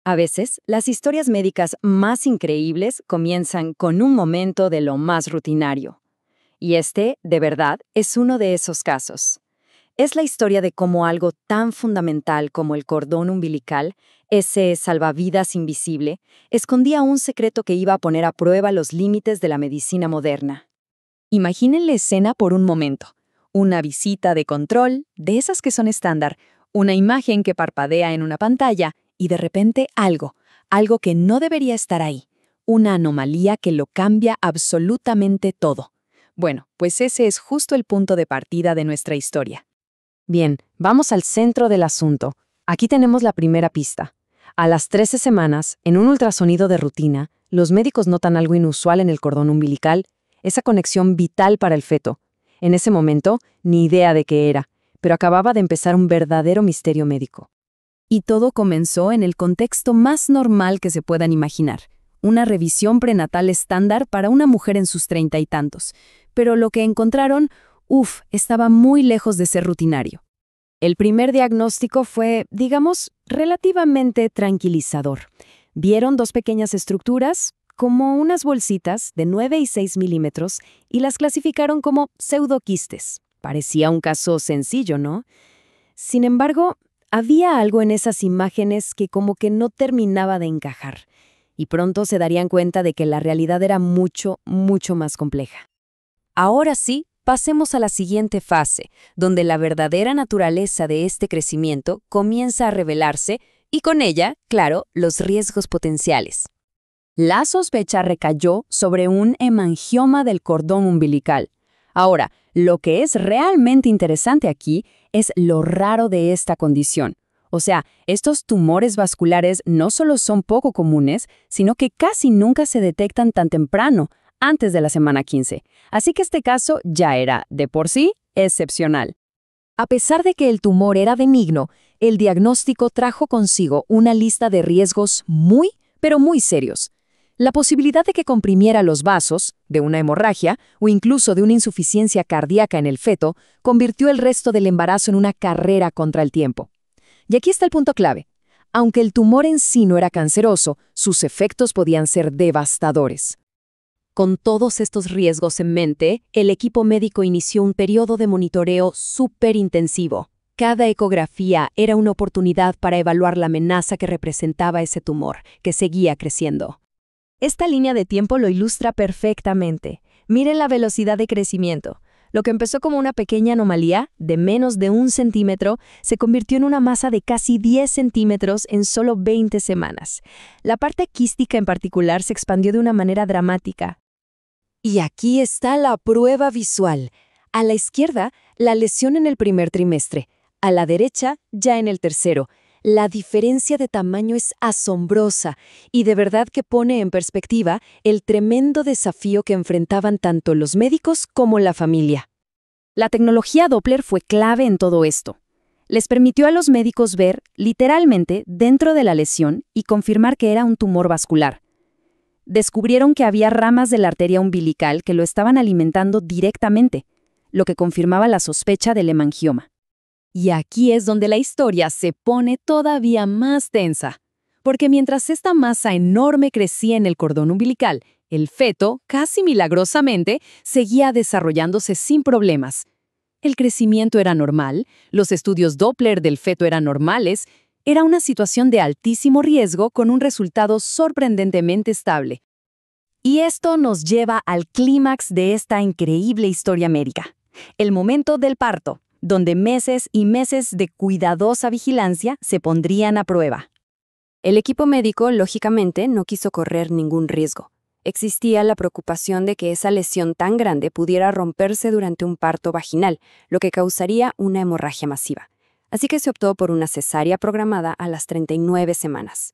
A veces, las historias médicas más increíbles comienzan con un momento de lo más rutinario. Y este, de verdad, es uno de esos casos. Es la historia de cómo algo tan fundamental como el cordón umbilical, ese salvavidas invisible, escondía un secreto que iba a poner a prueba los límites de la medicina moderna. Imaginen la escena por un momento. Una visita de control, de esas que son estándar, una imagen que parpadea en una pantalla y de repente algo que no debería estar ahí, una anomalía que lo cambia absolutamente todo. Bueno, pues ese es justo el punto de partida de nuestra historia. Bien, vamos al centro del asunto. Aquí tenemos la primera pista. A las 13 semanas, en un ultrasonido de rutina, los médicos notan algo inusual en el cordón umbilical, esa conexión vital para el feto. En ese momento, ni idea de qué era, pero acababa de empezar un verdadero misterio médico. Y todo comenzó en el contexto más normal que se puedan imaginar. Una revisión prenatal estándar para una mujer en sus 30 y tantos. Pero lo que encontraron, estaba muy lejos de ser rutinario. El primer diagnóstico fue, digamos, relativamente tranquilizador. Vieron dos pequeñas estructuras, como unas bolsitas de 9 y 6 milímetros, y las clasificaron como pseudoquistes. Parecía un caso sencillo, ¿no? Sin embargo, había algo en esas imágenes que como que no terminaba de encajar, y pronto se darían cuenta de que la realidad era mucho, mucho más compleja. Ahora sí, pasemos a la siguiente fase, donde la verdadera naturaleza de este crecimiento comienza a revelarse y con ella, claro, los riesgos potenciales. La sospecha recayó sobre un hemangioma del cordón umbilical. Ahora, lo que es realmente interesante aquí es lo raro de esta condición. O sea, estos tumores vasculares no solo son poco comunes, sino que casi nunca se detectan tan temprano, antes de la semana 15. Así que este caso ya era, de por sí, excepcional. A pesar de que el tumor era benigno, el diagnóstico trajo consigo una lista de riesgos muy, pero muy serios. La posibilidad de que comprimiera los vasos, de una hemorragia o incluso de una insuficiencia cardíaca en el feto, convirtió el resto del embarazo en una carrera contra el tiempo. Y aquí está el punto clave. Aunque el tumor en sí no era canceroso, sus efectos podían ser devastadores. Con todos estos riesgos en mente, el equipo médico inició un periodo de monitoreo súper intensivo. Cada ecografía era una oportunidad para evaluar la amenaza que representaba ese tumor, que seguía creciendo. Esta línea de tiempo lo ilustra perfectamente. Miren la velocidad de crecimiento. Lo que empezó como una pequeña anomalía de menos de 1 centímetro se convirtió en una masa de casi 10 centímetros en solo 20 semanas. La parte quística en particular se expandió de una manera dramática. Y aquí está la prueba visual. A la izquierda, la lesión en el primer trimestre. A la derecha, ya en el tercero. La diferencia de tamaño es asombrosa y de verdad que pone en perspectiva el tremendo desafío que enfrentaban tanto los médicos como la familia. La tecnología Doppler fue clave en todo esto. Les permitió a los médicos ver, literalmente, dentro de la lesión y confirmar que era un tumor vascular. Descubrieron que había ramas de la arteria umbilical que lo estaban alimentando directamente, lo que confirmaba la sospecha del hemangioma. Y aquí es donde la historia se pone todavía más tensa, porque mientras esta masa enorme crecía en el cordón umbilical, el feto, casi milagrosamente, seguía desarrollándose sin problemas. El crecimiento era normal, los estudios Doppler del feto eran normales, era una situación de altísimo riesgo con un resultado sorprendentemente estable. Y esto nos lleva al clímax de esta increíble historia médica, el momento del parto, donde meses y meses de cuidadosa vigilancia se pondrían a prueba. El equipo médico, lógicamente, no quiso correr ningún riesgo. Existía la preocupación de que esa lesión tan grande pudiera romperse durante un parto vaginal, lo que causaría una hemorragia masiva. Así que se optó por una cesárea programada a las 39 semanas.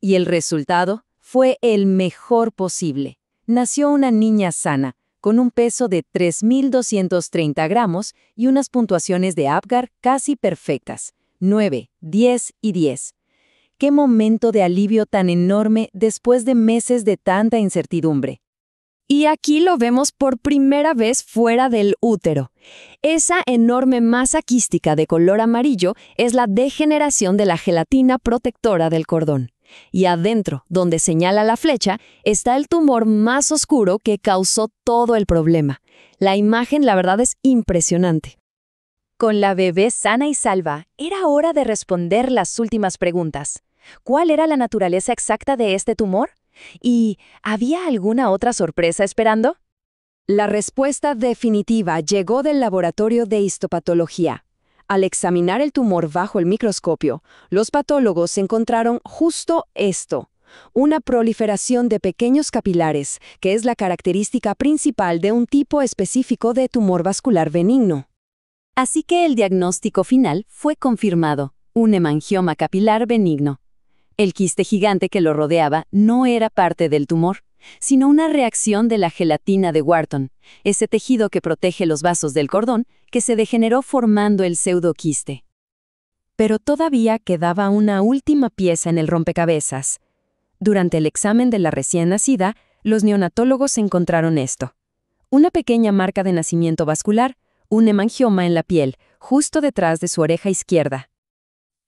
Y el resultado fue el mejor posible. Nació una niña sana, con un peso de 3.230 gramos y unas puntuaciones de Apgar casi perfectas, 9, 10 y 10. ¡Qué momento de alivio tan enorme después de meses de tanta incertidumbre! Y aquí lo vemos por primera vez fuera del útero. Esa enorme masa quística de color amarillo es la degeneración de la gelatina protectora del cordón. Y adentro, donde señala la flecha, está el tumor más oscuro que causó todo el problema. La imagen, la verdad, es impresionante. Con la bebé sana y salva, era hora de responder las últimas preguntas. ¿Cuál era la naturaleza exacta de este tumor? ¿Y había alguna otra sorpresa esperando? La respuesta definitiva llegó del laboratorio de histopatología. Al examinar el tumor bajo el microscopio, los patólogos encontraron justo esto: una proliferación de pequeños capilares, que es la característica principal de un tipo específico de tumor vascular benigno. Así que el diagnóstico final fue confirmado: un hemangioma capilar benigno. El quiste gigante que lo rodeaba no era parte del tumor, sino una reacción de la gelatina de Wharton, ese tejido que protege los vasos del cordón, que se degeneró formando el pseudoquiste. Pero todavía quedaba una última pieza en el rompecabezas. Durante el examen de la recién nacida, los neonatólogos encontraron esto: una pequeña marca de nacimiento vascular, un hemangioma en la piel, justo detrás de su oreja izquierda.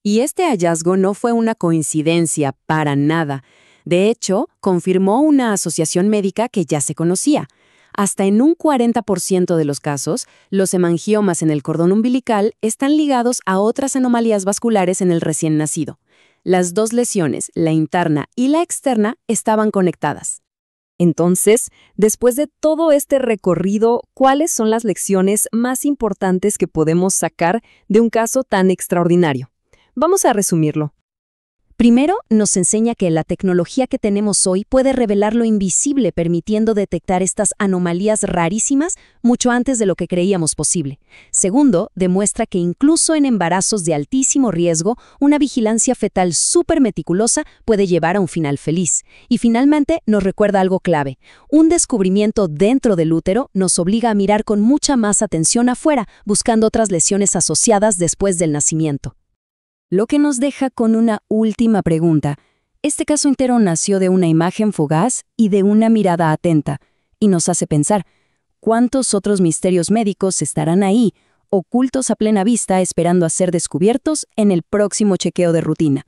Y este hallazgo no fue una coincidencia para nada. De hecho, confirmó una asociación médica que ya se conocía. Hasta en un 40% de los casos, los hemangiomas en el cordón umbilical están ligados a otras anomalías vasculares en el recién nacido. Las dos lesiones, la interna y la externa, estaban conectadas. Entonces, después de todo este recorrido, ¿cuáles son las lecciones más importantes que podemos sacar de un caso tan extraordinario? Vamos a resumirlo. Primero, nos enseña que la tecnología que tenemos hoy puede revelar lo invisible, permitiendo detectar estas anomalías rarísimas mucho antes de lo que creíamos posible. Segundo, demuestra que incluso en embarazos de altísimo riesgo, una vigilancia fetal súper meticulosa puede llevar a un final feliz. Y finalmente, nos recuerda algo clave: un descubrimiento dentro del útero nos obliga a mirar con mucha más atención afuera, buscando otras lesiones asociadas después del nacimiento. Lo que nos deja con una última pregunta. Este caso entero nació de una imagen fugaz y de una mirada atenta, y nos hace pensar: ¿cuántos otros misterios médicos estarán ahí, ocultos a plena vista, esperando a ser descubiertos en el próximo chequeo de rutina?